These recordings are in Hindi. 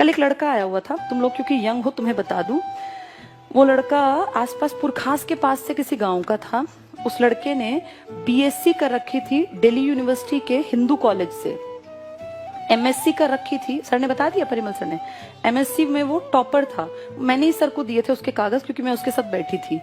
कल एक लड़का आया हुआ था, तुम लोग क्योंकि यंग हो तुम्हें बता दूं, वो लड़का आसपास पुरखास के पास से किसी गांव का था। उस लड़के ने बीएससी कर रखी थी दिल्ली यूनिवर्सिटी के हिंदू कॉलेज से, एमएससी कर रखी थी, सर ने बता दिया, परिमल सर ने। एमएससी में वो टॉपर था। मैंने ही सर को दिए थे उसके कागज क्योंकि मैं उसके साथ बैठी थी।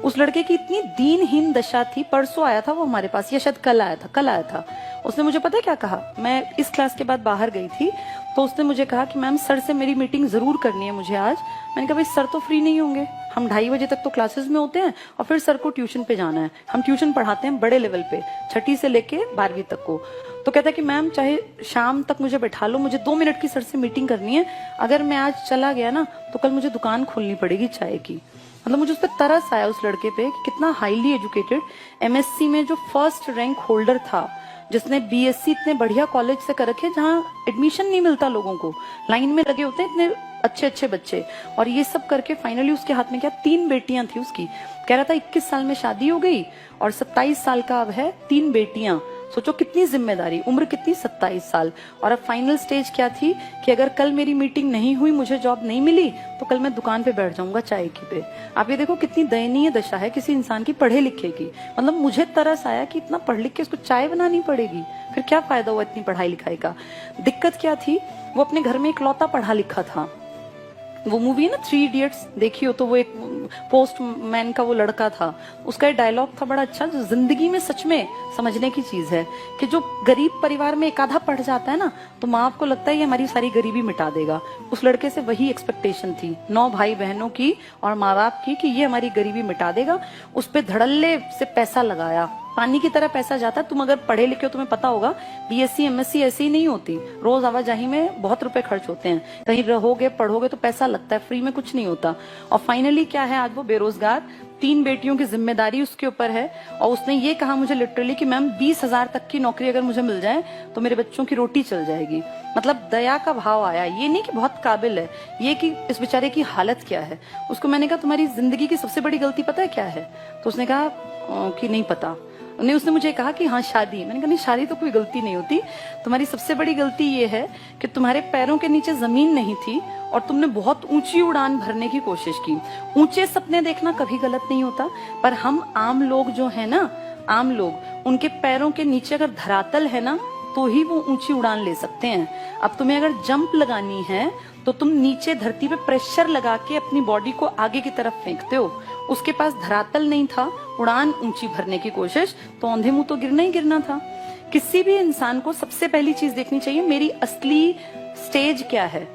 उस लड़के की इतनी दीनहीन दशा थी, परसों आया था वो हमारे पास, या शायद कल आया था। उसने मुझे पता है क्या कहा, मैं इस क्लास के बाद बाहर गई थी तो उसने मुझे कहा कि मैम सर से मेरी मीटिंग जरूर करनी है मुझे आज। मैंने कहा भाई सर तो फ्री नहीं होंगे, हम 2:30 बजे तक तो क्लासेस में होते हैं और फिर सर को ट्यूशन पे जाना है। हम ट्यूशन पढ़ाते हैं बड़े लेवल पे, 6ठी से लेके 12वीं तक को। तो कहता है कि मैम चाहे शाम तक मुझे बैठा लो, मुझे 2 मिनट की सर से मीटिंग करनी है, अगर मैं आज चला गया ना तो कल मुझे दुकान खोलनी पड़ेगी चाय की। मतलब मुझे उस पर तरस आया उस लड़के पे कि कितना हाईली एजुकेटेड, एमएससी में जो फर्स्ट रैंक होल्डर था, जिसने बीएससी इतने बढ़िया कॉलेज से कर रखे जहां एडमिशन नहीं मिलता लोगों को, लाइन में लगे होते हैं इतने अच्छे अच्छे बच्चे, और ये सब करके फाइनली उसके हाथ में क्या 3 बेटियां थी उसकी। कह रहा था 21 साल में शादी हो गई और 27 साल का अब है, 3 बेटियां। सोचो कितनी जिम्मेदारी, उम्र कितनी, 27 साल। और अब फाइनल स्टेज क्या थी कि अगर कल मेरी मीटिंग नहीं हुई, मुझे जॉब नहीं मिली, तो कल मैं दुकान पे बैठ जाऊंगा चाय की पे। आप ये देखो कितनी दयनीय दशा है किसी इंसान की पढ़े लिखे की। मतलब मुझे तरस आया कि इतना पढ़ लिख के उसको चाय बनानी पड़ेगी, फिर क्या फायदा हुआ इतनी पढ़ाई लिखाई का। दिक्कत क्या थी, वो अपने घर में इकलौता पढ़ा लिखा था। वो मूवी है ना 3 इडियट्स, देखी हो तो, वो एक पोस्टमैन का वो लड़का था, उसका एक डायलॉग था बड़ा अच्छा, जो जिंदगी में सच में समझने की चीज है कि जो गरीब परिवार में एक आधा पढ़ जाता है ना, तो माँ को लगता है ये हमारी सारी गरीबी मिटा देगा। उस लड़के से वही एक्सपेक्टेशन थी 9 भाई बहनों की और माँ बाप की कि ये हमारी गरीबी मिटा देगा। उस पर धड़ल्ले से पैसा लगाया, पानी की तरह पैसा जाता है। तुम अगर पढ़े लिखे हो तुम्हें पता होगा, बीएससी एमएससी ऐसी ही नहीं होती, रोज आवाजाही में बहुत रुपए खर्च होते हैं, कहीं रहोगे पढ़ोगे तो पैसा लगता है, फ्री में कुछ नहीं होता। और फाइनली क्या है, आज वो बेरोजगार, 3 बेटियों की जिम्मेदारी उसके ऊपर है। और उसने ये कहा मुझे लिटरली कि मैम 20,000 तक की नौकरी अगर मुझे मिल जाए तो मेरे बच्चों की रोटी चल जाएगी। मतलब दया का भाव आया, ये नहीं कि बहुत काबिल है, ये कि इस बेचारे की हालत क्या है। उसको मैंने कहा तुम्हारी जिंदगी की सबसे बड़ी गलती पता है क्या है, तो उसने कहा कि नहीं पता। नहीं, उसने मुझे कहा कि हाँ शादी। मैंने कहा नहीं, शादी तो कोई गलती नहीं होती, तुम्हारी सबसे बड़ी गलती ये है कि तुम्हारे पैरों के नीचे जमीन नहीं थी और तुमने बहुत ऊंची उड़ान भरने की कोशिश की। ऊंचे सपने देखना कभी गलत नहीं होता, पर हम आम लोग जो है ना, आम लोग, उनके पैरों के नीचे अगर धरातल है ना तो ही वो ऊंची उड़ान ले सकते हैं। अब तुम्हें अगर जंप लगानी है तो तुम नीचे धरती पे प्रेशर लगा के अपनी बॉडी को आगे की तरफ फेंकते हो। उसके पास धरातल नहीं था, उड़ान ऊंची भरने की कोशिश, तो औंधे मुंह तो गिरना ही गिरना था। किसी भी इंसान को सबसे पहली चीज देखनी चाहिए मेरी असली स्टेज क्या है।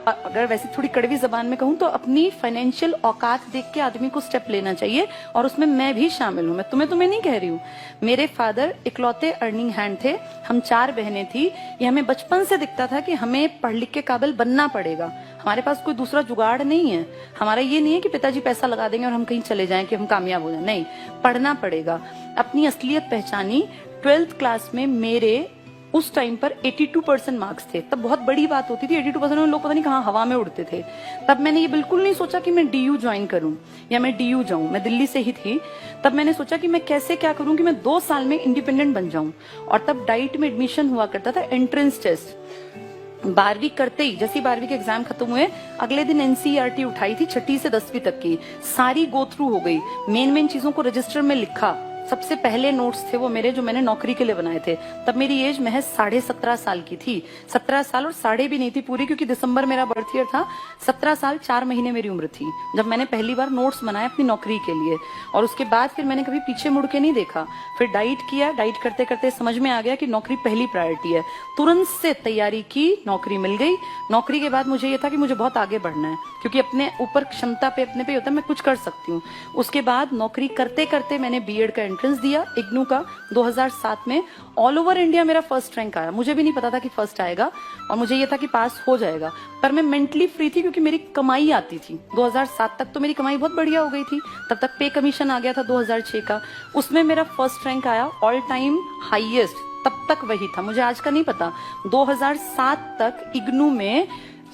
अगर वैसे थोड़ी कड़वी जबान में कहूं तो अपनी फाइनेंशियल औकात देख के आदमी को स्टेप लेना चाहिए, और उसमें मैं भी शामिल हूं। मैं तुम्हें नहीं कह रही हूँ। मेरे फादर इकलौते अर्निंग हैंड थे, हम 4 बहनें थी। ये हमें बचपन से दिखता था कि हमें पढ़ लिख के काबिल बनना पड़ेगा, हमारे पास कोई दूसरा जुगाड़ नहीं है। हमारा ये नहीं है कि पिताजी पैसा लगा देंगे और हम कहीं चले जाएं कि हम कामयाब हो जाए, नहीं, पढ़ना पड़ेगा। अपनी असलियत पहचानी 12th क्लास में। मेरे उस टाइम पर 82% मार्क्स थे, तब बहुत बड़ी बात होती थी। 82% में लोग पता नहीं कहाँ हवा में उड़ते थे। तब मैंने ये बिल्कुल नहीं सोचा कि मैं डीयू ज्वाइन करूं या मैं डीयू जाऊं, मैं दिल्ली से ही थी। तब मैंने सोचा कि मैं कैसे क्या करूं कि मैं 2 साल में इंडिपेंडेंट बन जाऊं। और तब डाइट में एडमिशन हुआ करता था, एंट्रेंस टेस्ट। 12वीं करते ही, जैसे 12वीं के एग्जाम खत्म हुए, अगले दिन एनसीईआरटी उठाई थी 6ठी से 10वीं तक की, सारी गो थ्रू हो गई। मेन चीजों को रजिस्टर में लिखा। सबसे पहले नोट्स थे वो मेरे, जो मैंने नौकरी के लिए बनाए थे। तब मेरी एज महज 17.5 साल की थी। 17 साल और साढ़े भी नहीं थी पूरी, क्योंकि दिसंबर मेरा बर्थ ईयर था। 17 साल 4 महीने मेरी उम्र थी जब मैंने पहली बार नोट्स बनाए अपनी नौकरी के लिए। और उसके बाद फिर मैंने कभी पीछे मुड़ के नहीं देखा। फिर डाइट किया, डाइट करते करते समझ में आ गया कि नौकरी पहली प्रायोरिटी है। तुरंत से तैयारी की, नौकरी मिल गई। नौकरी के बाद मुझे ये था कि मुझे बहुत आगे बढ़ना है, क्योंकि अपने ऊपर क्षमता पे अपने पे होता है, मैं कुछ कर सकती हूँ। उसके बाद नौकरी करते करते मैंने बीएड का एंट्रेंस दिया इग्नू का 2007 में। ऑल ओवर इंडिया मेरा फर्स्ट रैंक आया। मुझे भी नहीं पता था कि फर्स्ट आएगा, और मुझे ये था कि पास हो जाएगा, पर मैं मेंटली फ्री थी क्योंकि मेरी कमाई आती थी। 2007 तक तो मेरी कमाई बहुत बढ़िया हो गई थी। तब तक पे कमीशन आ गया था 2006 का, उसमें मेरा फर्स्ट रैंक आया, ऑल टाइम हाईएस्ट। तब तक वही था, मुझे आज का नहीं पता। 2007 तक इग्नू में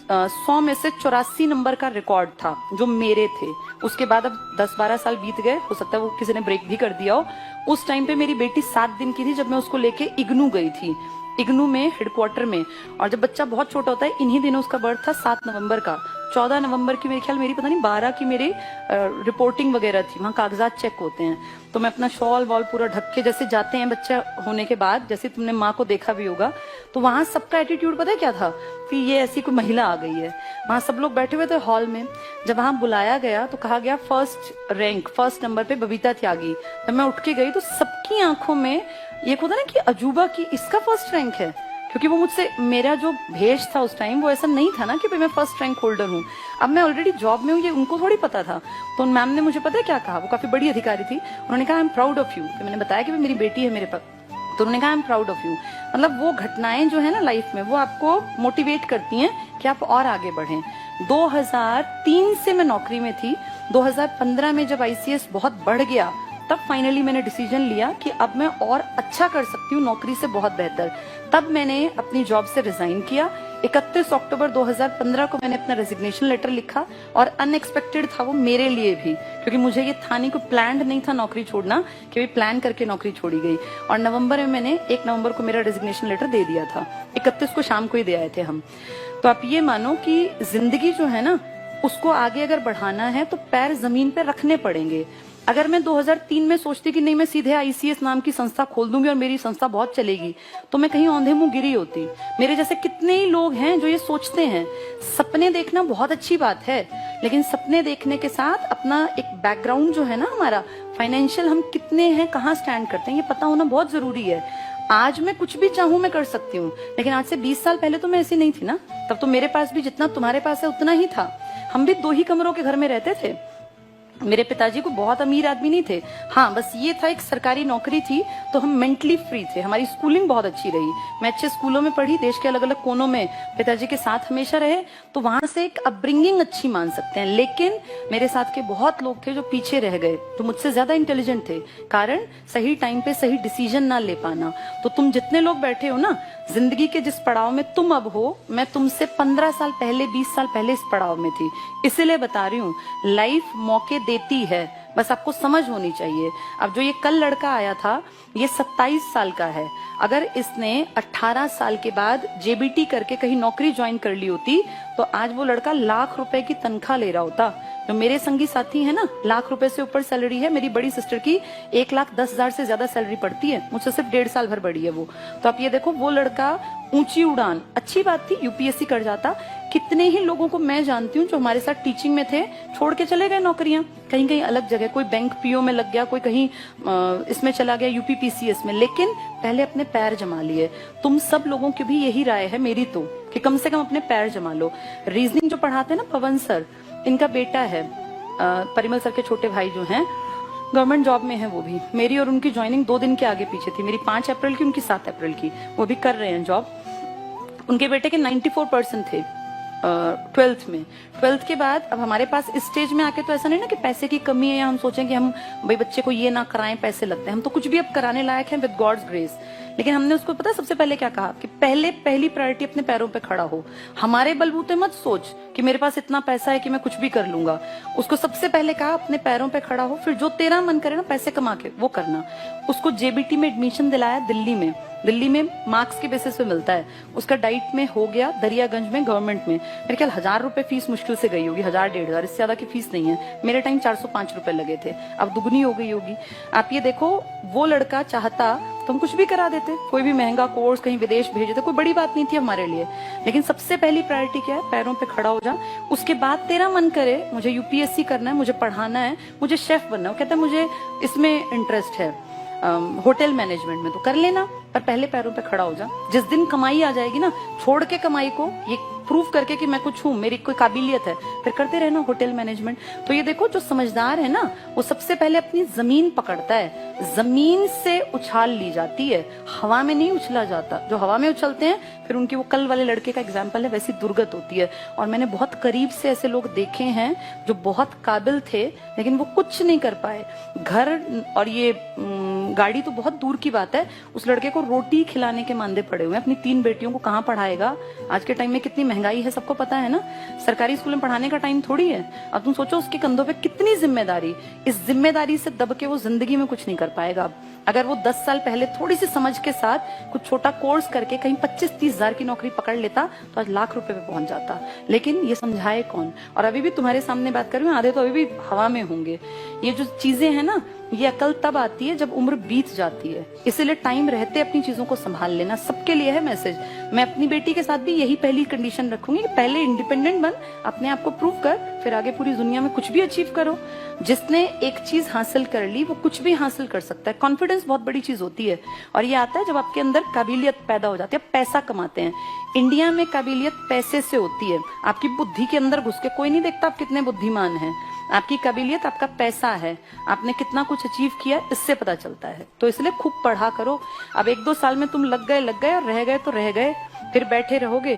100 में से 84 नंबर का रिकॉर्ड था जो मेरे थे। उसके बाद अब 10-12 साल बीत गए, हो सकता है वो किसी ने ब्रेक भी कर दिया हो। उस टाइम पे मेरी बेटी 7 दिन की थी जब मैं उसको लेके इग्नू गई थी। इग्नू में हेडक्वार्टर में। और जब बच्चा बहुत छोटा होता है, इन्हीं दिनों उसका बर्थ था 7 नवंबर का, 14 नवंबर की मेरे ख्याल मेरी पता नहीं 12 की मेरी रिपोर्टिंग वगैरह थी, वहाँ कागजात चेक होते हैं। तो मैं अपना शॉल वॉल पूरा ढक के जैसे जाते हैं बच्चा होने के बाद, जैसे तुमने माँ को देखा भी होगा, तो वहां सबका एटीट्यूड पता है क्या था कि ये ऐसी कोई महिला आ गई है। वहां सब लोग बैठे हुए थे हॉल में। जब वहां बुलाया गया तो कहा गया फर्स्ट नंबर पे बबीता त्यागी। जब मैं उठ के गई तो सबकी आंखों में ये होता ना कि अजूबा की इसका फर्स्ट रैंक है, क्योंकि वो मुझसे, मेरा जो भेष था उस टाइम वो ऐसा नहीं था ना कि मैं फर्स्ट रैंक होल्डर हूँ। अब मैं ऑलरेडी जॉब में हूँ, ये उनको थोड़ी पता था। तो मैम ने मुझे पता है क्या कहा, वो काफी बड़ी अधिकारी थी, उन्होंने कहा I am proud of you. मैंने बताया कि मेरी बेटी है मेरे पास, तो उन्होंने कहा I am proud of you. मतलब वो घटनाएं जो है ना लाइफ में, वो आपको मोटिवेट करती हैं कि आप और आगे बढ़ें। 2003 से मैं नौकरी में थी। 2015 में जब आईसीएस बहुत बढ़ गया, तब फाइनली मैंने डिसीजन लिया कि अब मैं और अच्छा कर सकती हूँ नौकरी से बहुत बेहतर। तब मैंने अपनी जॉब से रिजाइन किया। 31 अक्टूबर 2015 को मैंने अपना रेजिग्नेशन लेटर लिखा, और अनएक्सपेक्टेड था वो मेरे लिए भी, क्योंकि मुझे ये था नहीं, कोई प्लान्ड नहीं था नौकरी छोड़ना, कि भाई प्लान करके नौकरी छोड़ी गई। और नवंबर में मैंने 1 नवंबर को मेरा रेजिग्नेशन लेटर दे दिया था, 31 को शाम को ही दे आए थे हम। तो आप ये मानो कि जिंदगी जो है ना, उसको आगे अगर बढ़ाना है तो पैर जमीन पे रखने पड़ेंगे। अगर मैं 2003 में सोचती कि नहीं मैं सीधे आईसीएस नाम की संस्था खोल दूंगी और मेरी संस्था बहुत चलेगी, तो मैं कहीं औंधे मुंह गिरी होती। मेरे जैसे कितने ही लोग हैं जो ये सोचते हैं। सपने देखना बहुत अच्छी बात है, लेकिन सपने देखने के साथ अपना एक बैकग्राउंड जो है ना हमारा फाइनेंशियल, हम कितने हैं, कहाँ स्टैंड करते हैं, ये पता होना बहुत जरूरी है। आज मैं कुछ भी चाहूं मैं कर सकती हूँ, लेकिन आज से 20 साल पहले तो मैं ऐसी नहीं थी ना। तब तो मेरे पास भी जितना तुम्हारे पास है उतना ही था। हम भी 2 ही कमरों के घर में रहते थे। मेरे पिताजी को बहुत अमीर आदमी नहीं थे, हाँ बस ये था एक सरकारी नौकरी थी, तो हम मेंटली फ्री थे। हमारी स्कूलिंग बहुत अच्छी रही, मैं अच्छे स्कूलों में पढ़ी, देश के अलग अलग कोनों में पिताजी के साथ हमेशा रहे, तो वहां से एक अपब्रिंगिंग अच्छी मान सकते हैं। लेकिन मेरे साथ के बहुत लोग थे जो पीछे रह गए, तो मुझसे ज्यादा इंटेलिजेंट थे, कारण सही टाइम पे सही डिसीजन ना ले पाना। तो तुम जितने लोग बैठे हो ना, जिंदगी के जिस पड़ाव में तुम अब हो, मैं तुमसे 15 साल पहले 20 साल पहले इस पड़ाव में थी। इसीलिए बता रही हूँ, लाइफ मौके देती है, बस आपको समझ होनी चाहिए। अब जो ये कल लड़का आया था, ये 27 साल का है। अगर इसने 18 साल के बाद जेबीटी करके कहीं नौकरी ज्वाइन कर ली होती, तो आज वो लड़का लाख रुपए की तनख्वाह ले रहा होता। जो मेरे संगी साथी है ना, लाख रुपए से ऊपर सैलरी है। मेरी बड़ी सिस्टर की 1,10,000 से ज्यादा सैलरी पड़ती है, मुझसे सिर्फ 1.5 साल भर बड़ी है वो। तो आप ये देखो, वो लड़का ऊंची उड़ान, अच्छी बात थी, यूपीएससी कर जाता। कितने ही लोगों को मैं जानती हूँ जो हमारे साथ टीचिंग में थे, छोड़ के चले गए नौकरियां कहीं कहीं अलग जगह, कोई बैंक पीओ में लग गया, कोई कहीं इसमें चला गया यूपीपीसीएस में, लेकिन पहले अपने पैर जमा लिए। तुम सब लोगों की भी यही राय है मेरी तो, कि कम से कम अपने पैर जमा लो। रीजनिंग जो पढ़ाते हैं ना पवन सर, इनका बेटा है, परिमल सर के छोटे भाई जो हैं, गवर्नमेंट जॉब में है वो भी। मेरी और उनकी ज्वाइनिंग 2 दिन के आगे पीछे थी, मेरी 5 अप्रैल की, उनकी 7 अप्रैल की। वो भी कर रहे हैं जॉब। उनके बेटे के 94% थे 12th में। 12th के बाद अब हमारे पास इस स्टेज में आके तो ऐसा नहीं ना कि पैसे की कमी है या हम सोचें कि हम भाई बच्चे को ये ना कराएं, पैसे लगते हैं। हम तो कुछ भी अब कराने लायक हैं विद गॉड्स ग्रेस। लेकिन हमने उसको पता सबसे पहले क्या कहा कि पहली प्रायोरिटी अपने पैरों पे खड़ा हो। हमारे बलबूते मत सोच कि मेरे पास इतना पैसा है कि मैं कुछ भी कर लूंगा। उसको सबसे पहले कहा अपने पैरों पे खड़ा हो, फिर जो तेरा मन करे ना पैसे कमा के वो करना। उसको जेबीटी में एडमिशन दिलाया दिल्ली में मार्क्स के बेसिस पे मिलता है। उसका डाइट में हो गया दरियागंज में गवर्नमेंट में। मेरे ख्याल 1,000 रुपए फीस मुश्किल से गई होगी, 1,000-1,500, इससे ज्यादा की फीस नहीं है। मेरे टाइम 405 रुपए लगे थे, अब दुगनी हो गई होगी। आप ये देखो, वो लड़का चाहता तो हम कुछ भी करा देते, कोई भी महंगा कोर्स कहीं विदेश भेज देते, कोई बड़ी बात नहीं थी हमारे लिए। लेकिन सबसे पहली प्रायोरिटी क्या है, पैरों पे खड़ा हो जा। उसके बाद तेरा मन करे मुझे यूपीएससी करना है, मुझे पढ़ाना है, मुझे शेफ बनना है, कहता है मुझे इसमें इंटरेस्ट है होटल मैनेजमेंट में, तो कर लेना, पर पहले पैरों पे खड़ा हो जा। जिस दिन कमाई आ जाएगी ना, छोड़ के कमाई को, ये प्रूव करके कि मैं कुछ हूँ, मेरी कोई काबिलियत है, फिर करते रहना होटल मैनेजमेंट। तो ये देखो, जो समझदार है ना, वो सबसे पहले अपनी जमीन पकड़ता है। जमीन से उछाल ली जाती है, हवा में नहीं उछला जाता। जो हवा में उछलते हैं फिर उनकी, वो कल वाले लड़के का एग्जाम्पल है, वैसी दुर्गत होती है। और मैंने बहुत करीब से ऐसे लोग देखे हैं जो बहुत काबिल थे, लेकिन वो कुछ नहीं कर पाए। घर और ये गाड़ी तो बहुत दूर की बात है, उस लड़के को रोटी खिलाने के मांदे पड़े हुए हैं। अपनी 3 बेटियों को कहाँ पढ़ाएगा? आज के टाइम में कितनी महंगाई है, सबको पता है ना। सरकारी स्कूल में पढ़ाने का टाइम थोड़ी है। अब तुम सोचो उसके कंधों पे कितनी जिम्मेदारी। इस जिम्मेदारी से दब के वो जिंदगी में कुछ नहीं कर पाएगा। अगर वो 10 साल पहले थोड़ी सी समझ के साथ कुछ छोटा कोर्स करके कहीं 25-30 हजार की नौकरी पकड़ लेता तो आज लाख रुपए पे पहुंच जाता। लेकिन ये समझाए कौन? और अभी भी तुम्हारे सामने बात कर रही हूँ, आधे तो अभी भी हवा में होंगे। ये जो चीजें हैं ना, ये अकल तब आती है जब उम्र बीत जाती है। इसीलिए टाइम रहते अपनी चीजों को संभाल लेना। सबके लिए है मैसेज। मैं अपनी बेटी के साथ भी यही पहली कंडीशन रखूंगी कि पहले इंडिपेंडेंट बन, अपने आप को प्रूव कर, फिर आगे पूरी दुनिया में कुछ भी अचीव करो। जिसने एक चीज हासिल कर ली वो कुछ भी हासिल कर सकता है। कॉन्फिडेंस बहुत बड़ी चीज होती है और ये आता है जब आपके अंदर काबिलियत पैदा हो जाती है। पैसा कमाते हैं इंडिया में, काबिलियत पैसे से होती है। आपकी बुद्धि के अंदर घुस के कोई नहीं देखता आप कितने बुद्धिमान हैं। आपकी काबिलियत आपका पैसा है, आपने कितना कुछ अचीव किया इससे पता चलता है। तो इसलिए खूब पढ़ा करो। अब 1-2 साल में तुम लग गए और रह गए तो रह गए, फिर बैठे रहोगे।